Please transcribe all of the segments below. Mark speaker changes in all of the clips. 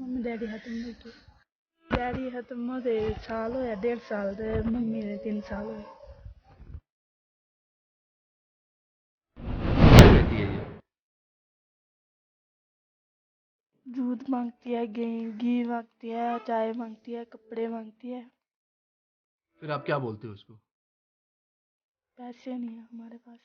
Speaker 1: Mummy daddy खत्म हो गए। डैडी खत्म होते साल होया, 1.5 साल ते मम्मी ने 3 साल हुए।
Speaker 2: क्या कहती है ये?
Speaker 1: दूध मांगती है, घी मांगती है, चाय मांगती है, कपड़े मांगती है।
Speaker 2: फिर आप क्या बोलते हो उसको?
Speaker 1: पैसे नहीं है हमारे पास।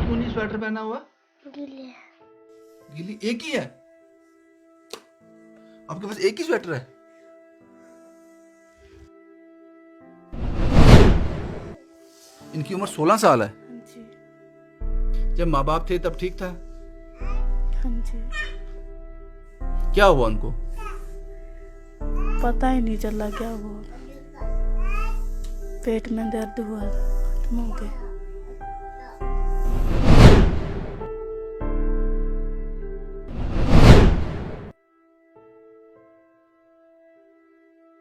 Speaker 2: क्यों नहीं स्वेटर पहना हुआ?
Speaker 1: गीली है।
Speaker 2: गीली एक ही है? आपके पास एक ही स्वेटर है? इनकी उम्र 16 साल है।
Speaker 1: हाँ जी।
Speaker 2: जब माँ बाप थे तब ठीक था?
Speaker 1: हाँ जी।
Speaker 2: क्या हुआ उनको?
Speaker 1: पता ही नहीं चला क्या हुआ। पेट में दर्द हुआ, खत्म हो गए।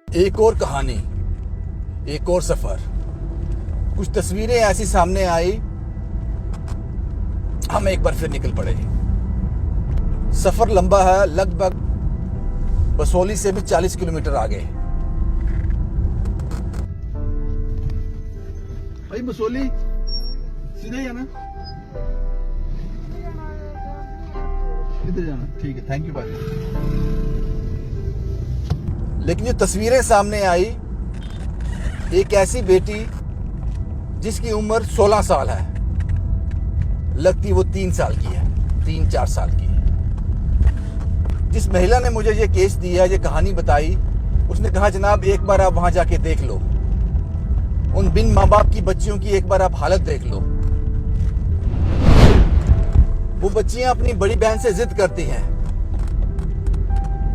Speaker 3: एक और कहानी, एक और सफर। कुछ तस्वीरें ऐसी सामने आई, हम एक बार फिर निकल पड़े। सफर लंबा है, लगभग बसोली से भी 40 किलोमीटर आगे।
Speaker 2: भाई बसोली सीधे ही जाना? किधर जाना? ठीक है, थैंक यू भाई।
Speaker 3: लेकिन जो तस्वीरें सामने आई, एक ऐसी बेटी जिसकी उम्र 16 साल है, लगती वो 3 साल की है, 3-4 साल की। जिस महिला ने मुझे ये केस दिया, ये कहानी बताई, उसने कहा जनाब एक बार आप वहां जाके देख लो, उन बिन माँ बाप की बच्चियों की एक बार आप हालत देख लो। वो बच्चियां अपनी बड़ी बहन से जिद करती हैं,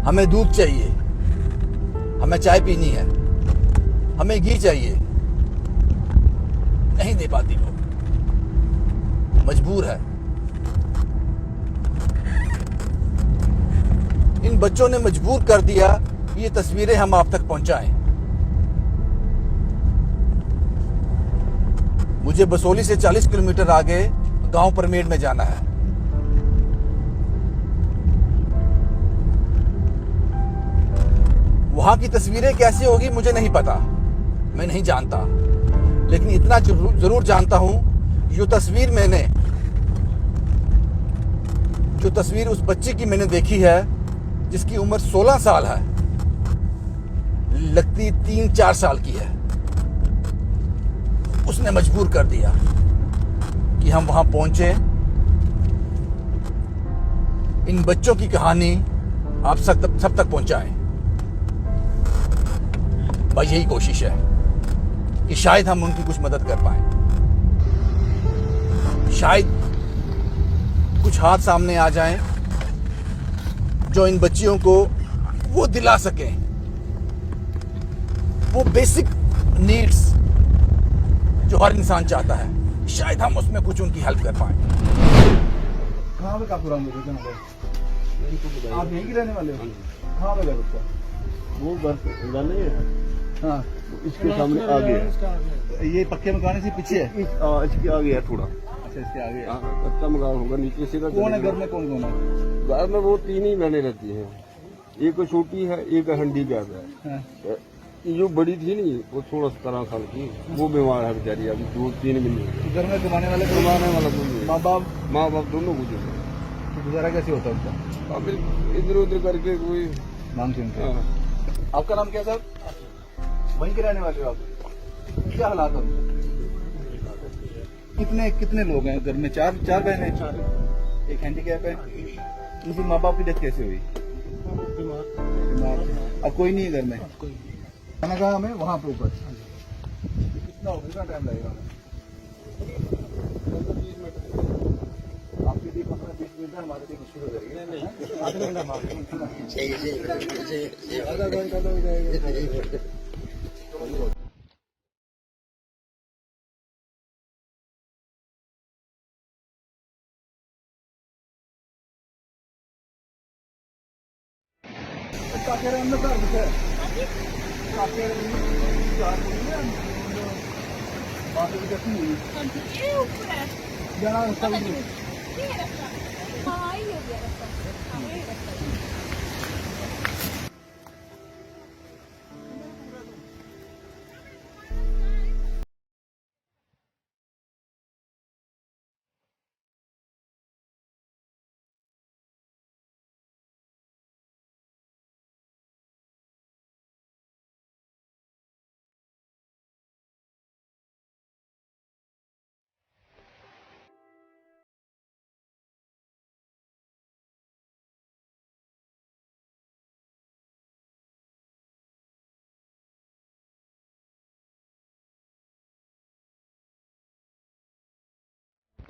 Speaker 3: हमें दूध चाहिए, हमें चाय पीनी है, हमें घी चाहिए। नहीं दे पाती वो, मजबूर है। इन बच्चों ने मजबूर कर दिया कि ये तस्वीरें हम आप तक पहुंचाएं। मुझे बसोली से 40 किलोमीटर आगे गांव परमेड़ में जाना है। वहां की तस्वीरें कैसी होगी मुझे नहीं पता, मैं नहीं जानता, लेकिन इतना जरूर जानता हूं, जो तस्वीर उस बच्ची की मैंने देखी है, जिसकी उम्र 16 साल है, लगती 3-4 साल की है, उसने मजबूर कर दिया कि हम वहां पहुंचे, इन बच्चों की कहानी आप सब तक पहुंचाएं। बस यही कोशिश है कि शायद हम उनकी कुछ मदद कर पाएं, शायद कुछ हाथ सामने आ जाएं जो इन बच्चियों को वो दिला सकें, वो बेसिक नीड्स जो हर इंसान चाहता है, शायद हम उसमें कुछ उनकी हेल्प कर पाएं।
Speaker 2: कहाँ पे काफी रंग आप यहीं के रहने वाले हो? कहाँ पे घर उसका?
Speaker 4: वो घर गाने है।
Speaker 2: हाँ,
Speaker 4: इसके सामने आगे है।
Speaker 2: ये पक्के मकान से पीछे है?
Speaker 4: इसके आगे है थोड़ा।
Speaker 2: अच्छा, इसके आगे है।
Speaker 4: कच्चा मकान होगा नीचे से।
Speaker 2: कौन है घर में? कौन कौन है
Speaker 4: घर में? वो 3 ही बहनें रहती हैं, एक छोटी है, एक हैंडीकैप है।
Speaker 2: हाँ।
Speaker 4: ये जो बड़ी थी नहीं, वो 16-17 साल की, वो बीमार है बेचारी, अभी 2-3 महीने।
Speaker 2: घर में कमाने वाला
Speaker 4: माँ बाप दोनों गुजरे।
Speaker 2: तो गुजारा कैसे होता है उनका?
Speaker 4: अब इधर उधर करके कोई
Speaker 2: मांगते उनके।
Speaker 4: हाँ।
Speaker 2: आपका नाम क्या सर? वहीं के रहने वाले हो आप? क्या हालात है? कितने लोग हैं घर में? 4 बहनें, एक हैंडीकैप है। उनकी माँ बाप की डेथ कैसे हुई? बीमार थे। अब कोई नहीं है घर में? खाना कहा हमें वहाँ पे ऊपर? कितना होगा, कितना टाइम लगेगा? आपके लिए 15-20 मिनट है, हमारे लिए मुश्किल हो जाएगी। आधा घंटा आधा घंटा तो हो जाएगा। काफी अंदर चार हुई है बाकी भी कैसी हुई
Speaker 1: ये ऊपर है
Speaker 2: जाना रास्ता भी नहीं।
Speaker 1: ये रास्ता हाँ ये हो गया रास्ता हाँ ये रास्ता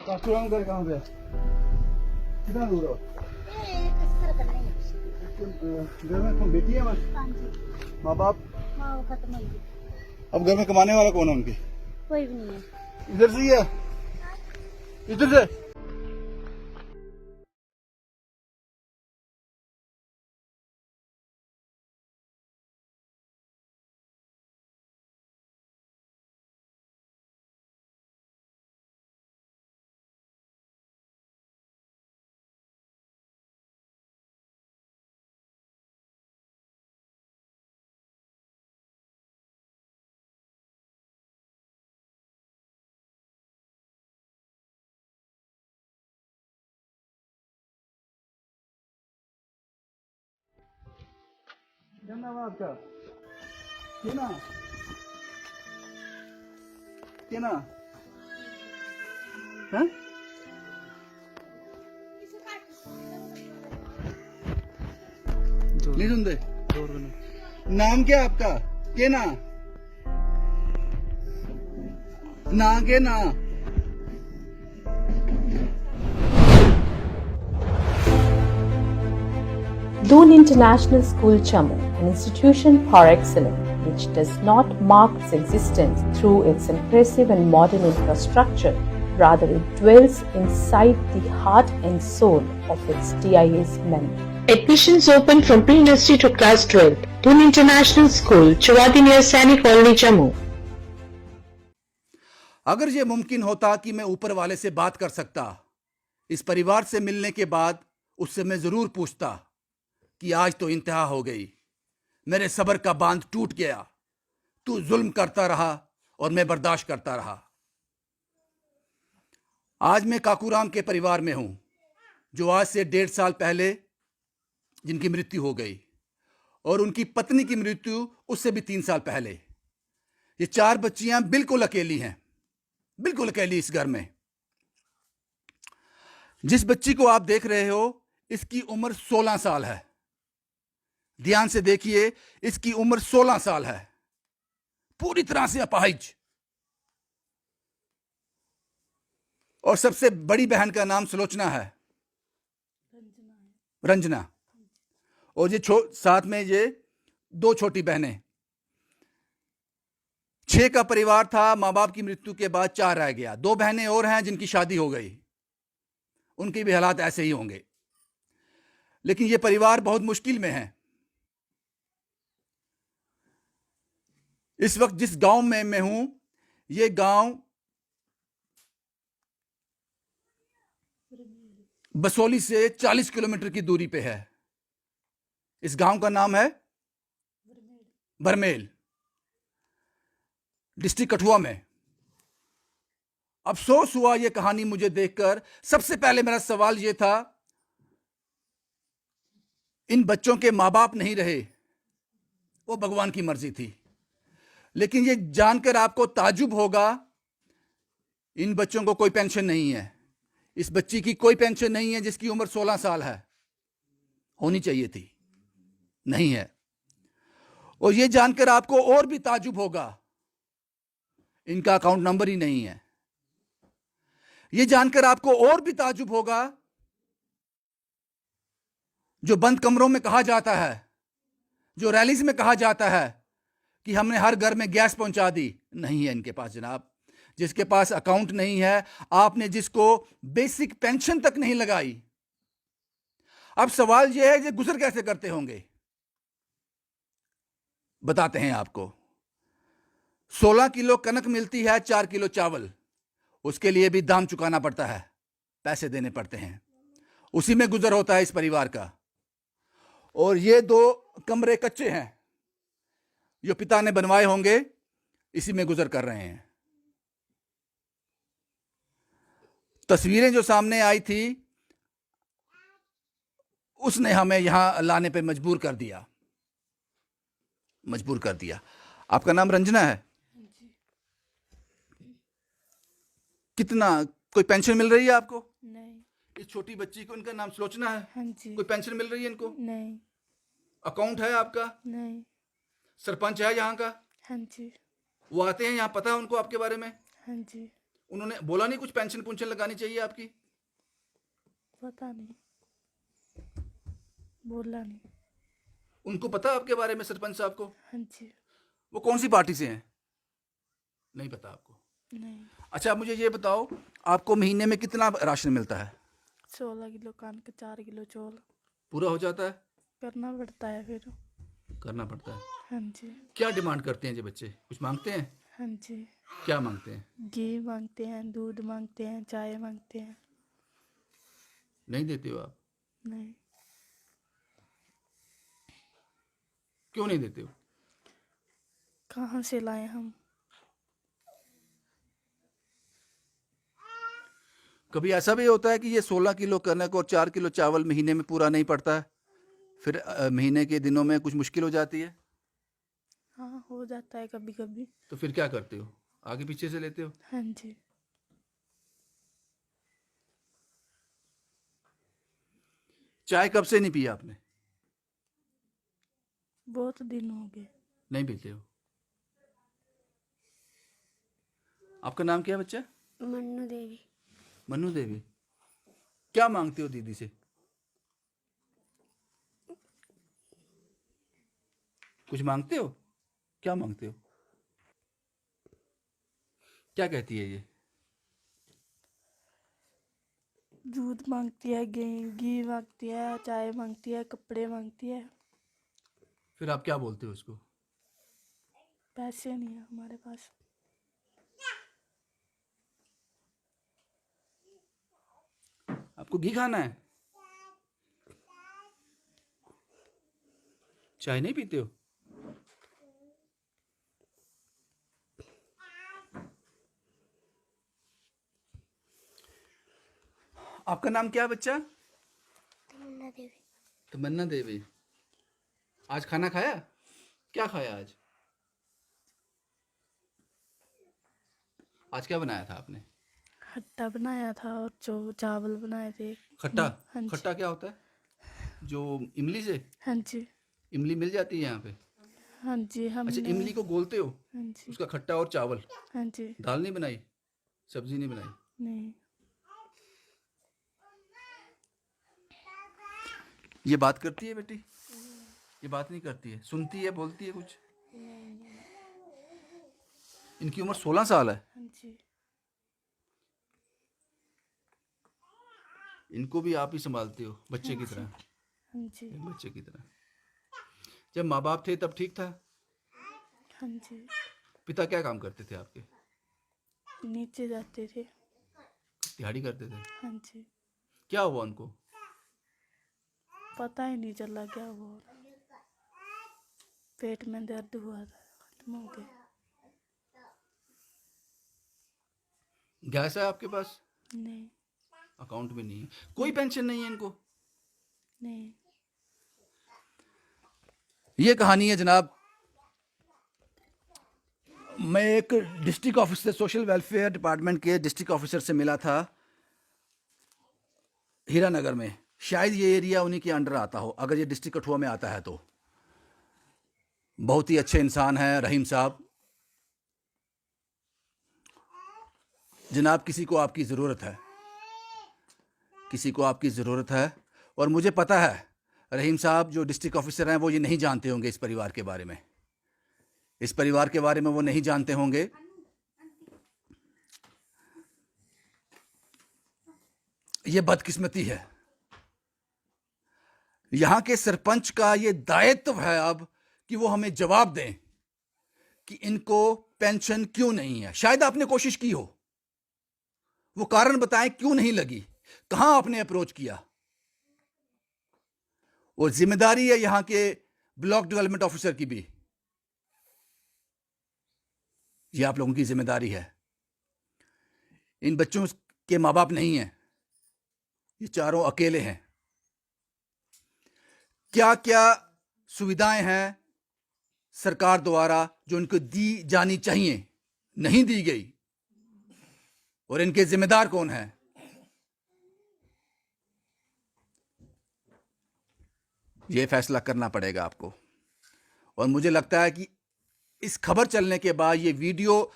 Speaker 2: काकुराम घर कहाँ पे है? कितना दूर हो
Speaker 1: ये कसर करना है
Speaker 2: घर में तुम बेटी है बस
Speaker 1: हाँ जी
Speaker 2: माँ बाप
Speaker 1: हाँ वो खत्म हो गई
Speaker 2: अब घर में कमाने वाला कौन है उनके
Speaker 1: कोई भी नहीं है
Speaker 2: इधर से ही है इधर से धन्यवाद आपका केना केना हैं नहीं सुनते नाम क्या आपका केना ना के ना
Speaker 5: Doon International School Jammu, an institution par excellence which does not mark its existence through its impressive and modern infrastructure, rather it dwells inside the heart and soul of its DIS members.
Speaker 6: Admissions open from pre-nursery to class 12. Doon International School, Chawadi near Sani Colony, Jammu.
Speaker 3: अगर ये मुमकिन होता कि मैं ऊपर वाले से बात कर सकता, इस परिवार से मिलने के बाद उससे मैं जरूर पूछता कि आज तो इंतहा हो गई, मेरे सब्र का बांध टूट गया, तू जुल्म करता रहा और मैं बर्दाश्त करता रहा। आज मैं काकूराम के परिवार में हूं, जो आज से 1.5 साल पहले जिनकी मृत्यु हो गई, और उनकी पत्नी की मृत्यु उससे भी 3 साल पहले। ये 4 बच्चियां बिल्कुल अकेली हैं, बिल्कुल अकेली इस घर में। जिस बच्ची को आप देख रहे हो, इसकी उम्र 16 साल है। ध्यान से देखिए, इसकी उम्र 16 साल है, पूरी तरह से अपाहिज। और सबसे बड़ी बहन का नाम सुलोचना है, रंजना। और ये साथ में ये 2 छोटी बहनें। 6 का परिवार था, मां बाप की मृत्यु के बाद 4 रह गया। 2 बहनें और हैं जिनकी शादी हो गई, उनके भी हालात ऐसे ही होंगे। लेकिन यह परिवार बहुत मुश्किल में है। इस वक्त जिस गांव में मैं हूं, यह गांव बसोली से 40 किलोमीटर की दूरी पे है। इस गांव का नाम है बरमेल, डिस्ट्रिक्ट कठुआ में। अफसोस हुआ यह कहानी मुझे देखकर। सबसे पहले मेरा सवाल यह था, इन बच्चों के मां बाप नहीं रहे, वो भगवान की मर्जी थी। लेकिन यह जानकर आपको ताजुब होगा, इन बच्चों को कोई पेंशन नहीं है। इस बच्ची की कोई पेंशन नहीं है जिसकी उम्र 16 साल है, होनी चाहिए थी, नहीं है। और यह जानकर आपको और भी ताजुब होगा, इनका अकाउंट नंबर ही नहीं है। यह जानकर आपको और भी ताजुब होगा, जो बंद कमरों में कहा जाता है, जो रैलीज में कहा जाता है कि हमने हर घर में गैस पहुंचा दी, नहीं है इनके पास जनाब। जिसके पास अकाउंट नहीं है, आपने जिसको बेसिक पेंशन तक नहीं लगाई। अब सवाल यह है, ये गुजर कैसे करते होंगे? बताते हैं आपको। 16 किलो कनक मिलती है, 4 किलो चावल, उसके लिए भी दाम चुकाना पड़ता है, पैसे देने पड़ते हैं, उसी में गुजर होता है इस परिवार का। और ये 2 कमरे कच्चे हैं जो पिता ने बनवाए होंगे, इसी में गुजर कर रहे हैं। तस्वीरें जो सामने आई थी उसने हमें यहां लाने पे मजबूर कर दिया। आपका नाम रंजना है? कितना, कोई पेंशन मिल रही है आपको?
Speaker 1: नहीं।
Speaker 3: इस छोटी बच्ची को, इनका नाम सुलोचना है?
Speaker 1: हाँ जी।
Speaker 3: कोई पेंशन मिल रही है इनको?
Speaker 1: नहीं।
Speaker 3: अकाउंट है आपका?
Speaker 1: नहीं।
Speaker 3: सरपंच है यहाँ का?
Speaker 1: हाँ जी।
Speaker 3: वो आते हैं यहाँ, पता है उनको आपके बारे में?
Speaker 1: हाँ जी।
Speaker 3: उन्होंने बोला नहीं कुछ पेंशन पुंशन लगानी चाहिए आपकी?
Speaker 1: पता नहीं, बोला नहीं।
Speaker 3: उनको पता है आपके बारे में, सरपंच साहब को?
Speaker 1: हाँ जी।
Speaker 3: वो कौन सी पार्टी से हैं? नहीं पता आपको?
Speaker 1: नहीं।
Speaker 3: अच्छा, आप मुझे ये बताओ, आपको महीने में कितना राशन मिलता है?
Speaker 1: 16 किलो कनक, 4 किलो चौल।
Speaker 3: पूरा हो जाता है?
Speaker 1: करना पड़ता है फिर।
Speaker 3: करना पड़ता है।
Speaker 1: हाँ जी।
Speaker 3: क्या डिमांड करते हैं ये बच्चे, कुछ मांगते हैं?
Speaker 1: हाँ जी।
Speaker 3: क्या मांगते हैं?
Speaker 1: घी मांगते हैं, दूध मांगते हैं, चाय मांगते हैं।
Speaker 3: नहीं देते हो आप?
Speaker 1: नहीं।
Speaker 3: क्यों नहीं देते हो?
Speaker 1: कहाँ से लाए हम?
Speaker 3: कभी ऐसा भी होता है कि ये 16 किलो कनक और 4 किलो चावल महीने में पूरा नहीं पड़ता है, फिर महीने के दिनों में कुछ मुश्किल हो जाती है?
Speaker 1: हाँ, हो जाता है कभी कभी।
Speaker 3: तो फिर क्या करते हो, आगे पीछे से लेते हो?
Speaker 1: हाँ जी।
Speaker 3: चाय कब से नहीं पिया आपने?
Speaker 1: बहुत दिन हो गए।
Speaker 3: नहीं पीते हो? आपका नाम क्या है बच्चा?
Speaker 7: मन्नू देवी।
Speaker 3: मन्नू देवी। क्या मांगते हो दीदी से? कुछ मांगते हो? क्या मांगते हो? क्या कहती है ये?
Speaker 1: दूध मांगती है, घी मांगती है, चाय मांगती है, कपड़े मांगती है।
Speaker 3: फिर आप क्या बोलते हो उसको?
Speaker 1: पैसे नहीं है हमारे पास।
Speaker 3: आपको घी खाना है? चाय नहीं पीते हो? आपका नाम क्या है बच्चा?
Speaker 7: तमन्ना देवी।
Speaker 3: तमन्ना देवी। आज खाना खाया? क्या खाया आज? आज क्या बनाया था आपने?
Speaker 1: खट्टा बनाया था और चावल बनाए थे।
Speaker 3: खट्टा?
Speaker 1: हाँ जी।
Speaker 3: खट्टा क्या होता है? जो इमली से?
Speaker 1: हाँ जी।
Speaker 3: इमली मिल जाती है यहाँ पे?
Speaker 1: हाँ जी। हम
Speaker 3: अच्छा, इमली को गोलते हो?
Speaker 1: हाँ जी।
Speaker 3: उसका खट्टा और चावल?
Speaker 1: हाँ जी।
Speaker 3: दाल नहीं बनाई? सब्जी नहीं बनाई?
Speaker 1: नहीं।
Speaker 3: ये बात करती है बेटी? ये बात नहीं करती है, सुनती है, बोलती है कुछ? इनकी उम्र 16 साल है।
Speaker 1: हाँ जी।
Speaker 3: इनको भी आप ही संभालते हो बच्चे की तरह?
Speaker 1: हाँ जी।
Speaker 3: एक बच्चे की तरह। जब माँ बाप थे तब ठीक था?
Speaker 1: हाँ जी।
Speaker 3: पिता क्या काम करते थे आपके?
Speaker 1: नीचे जाते थे।
Speaker 3: दिहाड़ी करते थे?
Speaker 1: हाँ जी।
Speaker 3: क्या हुआ उनको?
Speaker 1: पता ही नहीं चला क्या हुआ, पेट में दर्द हुआ था, खत्म हो गया।
Speaker 3: गैस है आपके पास?
Speaker 1: नहीं।
Speaker 3: अकाउंट में नहीं है? कोई पेंशन नहीं है इनको?
Speaker 1: नहीं।
Speaker 3: ये कहानी है जनाब। मैं एक district officer, social welfare department के डिस्ट्रिक्ट ऑफिसर से मिला था हीरानगर में। शायद ये एरिया उन्हीं के अंडर आता हो, अगर ये डिस्ट्रिक्ट कठुआ में आता है तो। बहुत ही अच्छे इंसान हैं रहीम साहब। जनाब, किसी को आपकी ज़रूरत है, किसी को आपकी ज़रूरत है। और मुझे पता है रहीम साहब जो डिस्ट्रिक्ट ऑफिसर हैं वो ये नहीं जानते होंगे इस परिवार के बारे में, इस परिवार के बारे में वो नहीं जानते होंगे। ये बदकिस्मती है। यहां के सरपंच का ये दायित्व है अब कि वो हमें जवाब दें कि इनको पेंशन क्यों नहीं है? शायद आपने कोशिश की हो, वो कारण बताएं क्यों नहीं लगी, कहां आपने अप्रोच किया। और जिम्मेदारी है यहां के ब्लॉक डेवलपमेंट ऑफिसर की भी, यह आप लोगों की जिम्मेदारी है। इन बच्चों के मां बाप नहीं हैं, ये चारों अकेले हैं। क्या क्या सुविधाएं हैं सरकार द्वारा जो इनको दी जानी चाहिए, नहीं दी गई, और इनके जिम्मेदार कौन है? यह फैसला करना पड़ेगा आपको। और मुझे लगता है कि इस खबर चलने के बाद, ये वीडियो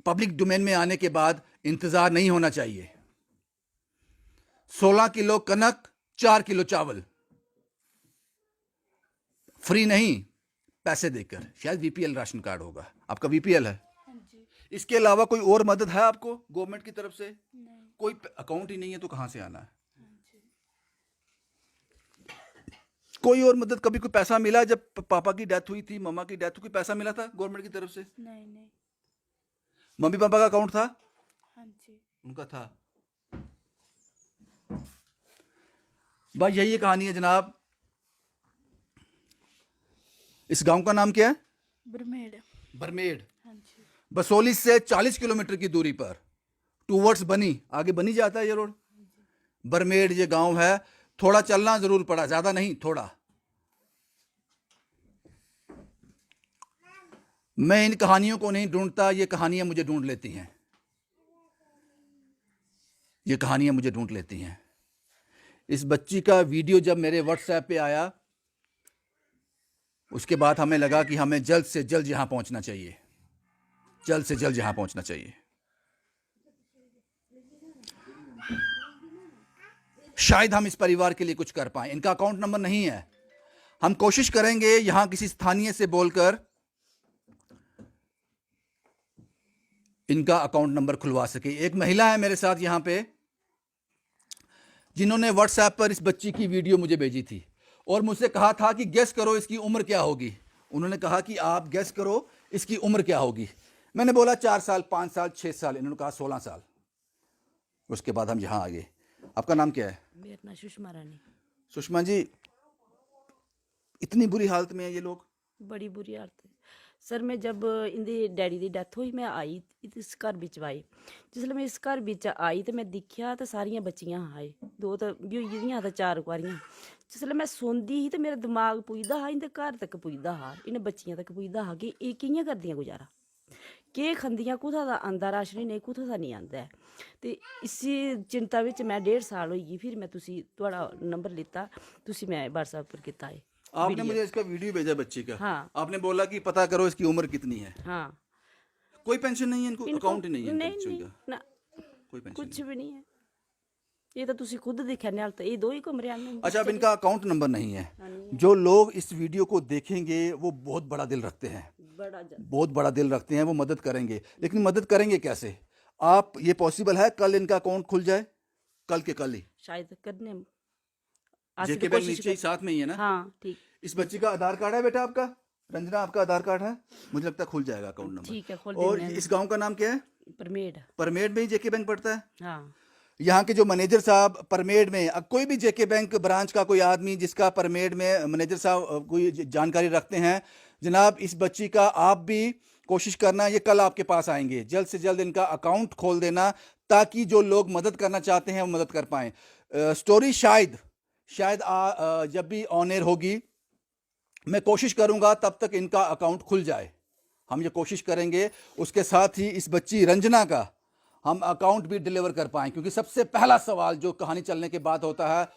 Speaker 3: पब्लिक डोमेन में आने के बाद इंतजार नहीं होना चाहिए। 16 किलो कनक, 4 किलो चावल फ्री नहीं, पैसे देकर। शायद बीपीएल राशन कार्ड होगा, आपका बीपीएल है? इसके अलावा कोई और मदद है आपको गवर्नमेंट की तरफ से? कोई अकाउंट ही नहीं है तो कहां से आना है? कोई और मदद, कभी कोई पैसा मिला? जब पापा की डेथ हुई थी, मम्मा की डेथ हुई, कोई पैसा मिला था गवर्नमेंट की तरफ से?
Speaker 1: नहीं।
Speaker 3: मम्मी पापा का अकाउंट था?
Speaker 1: हाँ जी।
Speaker 3: उनका था। बस यही कहानी है जनाब। इस गांव का नाम क्या है? बरमेड़।
Speaker 1: हाँ जी।
Speaker 3: बसोली से 40 किलोमीटर की दूरी पर, टूवर्ड्स बनी, आगे बनी जाता है ये रोड। बरमेड़ ये गांव है। थोड़ा चलना जरूर पड़ा, ज्यादा नहीं, थोड़ा। मैं इन कहानियों को नहीं ढूंढता, ये कहानियां मुझे ढूंढ लेती हैं। ये कहानियां मुझे ढूंढ लेती हैं। इस बच्ची का वीडियो जब मेरे व्हाट्सएप पे आया, उसके बाद हमें लगा कि हमें जल्द से जल्द यहां पहुंचना चाहिए, जल्द से जल्द यहां पहुंचना चाहिए। शायद हम इस परिवार के लिए कुछ कर पाएं। इनका अकाउंट नंबर नहीं है, हम कोशिश करेंगे यहां किसी स्थानीय से बोलकर इनका अकाउंट नंबर खुलवा सके। एक महिला है मेरे साथ यहां पे, जिन्होंने व्हाट्सएप पर इस बच्ची की वीडियो मुझे भेजी थी और मुझसे कहा था कि गेस करो इसकी उम्र क्या होगी। उन्होंने कहा कि आप गेस करो इसकी उम्र क्या होगी। मैंने बोला 4 साल, 5 साल, 6 साल। इन्होंने कहा 16 साल। उसके बाद हम यहां आ गए। आपका नाम क्या है?
Speaker 8: मेरा नाम सुषमा रानी।
Speaker 3: सुषमा जी, इतनी बुरी हालत में है ये लोग?
Speaker 8: बड़ी बुरी हालत है सर। मैं जब इंदी डैडी की डेथ हुई, मैं आई इस घर बिच आई। जिसलै मैं इस घर बिच आई तो मैं दिक्खेआ तो सारियां बच्चियां हाए, 2 तो भी होई गेदियां ते 4 कुआरियां। जिसलै मैं सौंदी ही तो मेरा दिमाग पुजदा हा, इंदे घर तक पुजदा हा, इन्हें बच्चियां तक पुजदा हा कि एह् कि'यां करदियां गुजारा, केह् खंदियां, कुत्थां दा आंदा राशन, नेईं कुत्थां दा नहीं आंदा है। ते इसी चिंता बिच मैं 1.5 साल होई गई। फिर मैं तुहाड़ा नंबर लिता, तुसी मैं व्हाट्सएप पर कीता है।
Speaker 3: आपने मुझे इसका वीडियो भेजा बच्ची का।
Speaker 8: हाँ।
Speaker 3: आपने बोला कि पता करो इसकी उम्र कितनी है।
Speaker 8: हाँ।
Speaker 3: कोई पेंशन नहीं है इनको? अकाउंट ही नहीं है
Speaker 8: नहीं,
Speaker 3: बच्चों
Speaker 8: नहीं
Speaker 3: का?
Speaker 8: ना,
Speaker 3: कोई पेंशन
Speaker 8: कुछ भी नहीं है। ये तो तुसी खुद देखा नहीं, हालत ये 2 ही कमरे आने।
Speaker 3: अच्छा, अब इनका अकाउंट नंबर नहीं है। जो लोग इस वीडियो को देखेंगे वो बहुत बड़ा दिल रखते हैं, बहुत बड़ा दिल रखते हैं, वो मदद करेंगे। लेकिन मदद करेंगे कैसे? आप, ये पॉसिबल है कल इनका अकाउंट खुल जाए? कल के कल ही
Speaker 8: शायद करने
Speaker 3: जेके बैंक नीचे ही साथ में ही है ना?
Speaker 8: हाँ ठीक।
Speaker 3: इस बच्ची का आधार कार्ड है बेटा आपका? रंजना, आपका आधार कार्ड है? मुझे लगता है खुल जाएगा अकाउंट नंबर।
Speaker 8: ठीक है, खोल
Speaker 3: और
Speaker 8: देंगे।
Speaker 3: इस गांव का नाम क्या है?
Speaker 8: परमेड़।
Speaker 3: परमेड़ में ही जेके बैंक पड़ता है?
Speaker 8: हाँ।
Speaker 3: यहाँ के जो मैनेजर साहब परमेड़ में, अब कोई भी जेके बैंक ब्रांच का कोई आदमी जिसका परमेड़ में मैनेजर साहब कोई जानकारी रखते हैं, जनाब इस बच्ची का आप भी कोशिश करना, ये कल आपके पास आएंगे। जल्द से जल्द इनका अकाउंट खोल देना ताकि जो लोग मदद करना चाहते हैं वो मदद कर पाएं। स्टोरी शायद जब भी ऑन एयर होगी मैं कोशिश करूंगा तब तक इनका अकाउंट खुल जाए। हम ये कोशिश करेंगे। उसके साथ ही इस बच्ची रंजना का हम अकाउंट भी डिलीवर कर पाएं, क्योंकि सबसे पहला सवाल जो कहानी चलने के बाद होता है,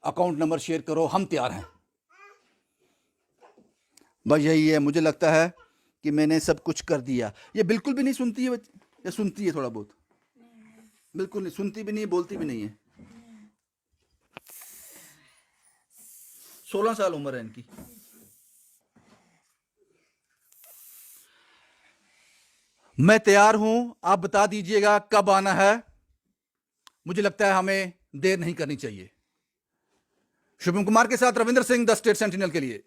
Speaker 3: अकाउंट नंबर शेयर करो, हम तैयार हैं। बस यही है। मुझे लगता है कि मैंने सब कुछ कर दिया। ये बिल्कुल भी नहीं सुनती है या सुनती है थोड़ा बहुत? बिल्कुल नहीं सुनती भी नहीं, बोलती भी नहीं है। 16 साल उम्र है इनकी। मैं तैयार हूं, आप बता दीजिएगा कब आना है। मुझे लगता है हमें देर नहीं करनी चाहिए। शुभम कुमार के साथ Ravindra Singh, the state sentinel के लिए।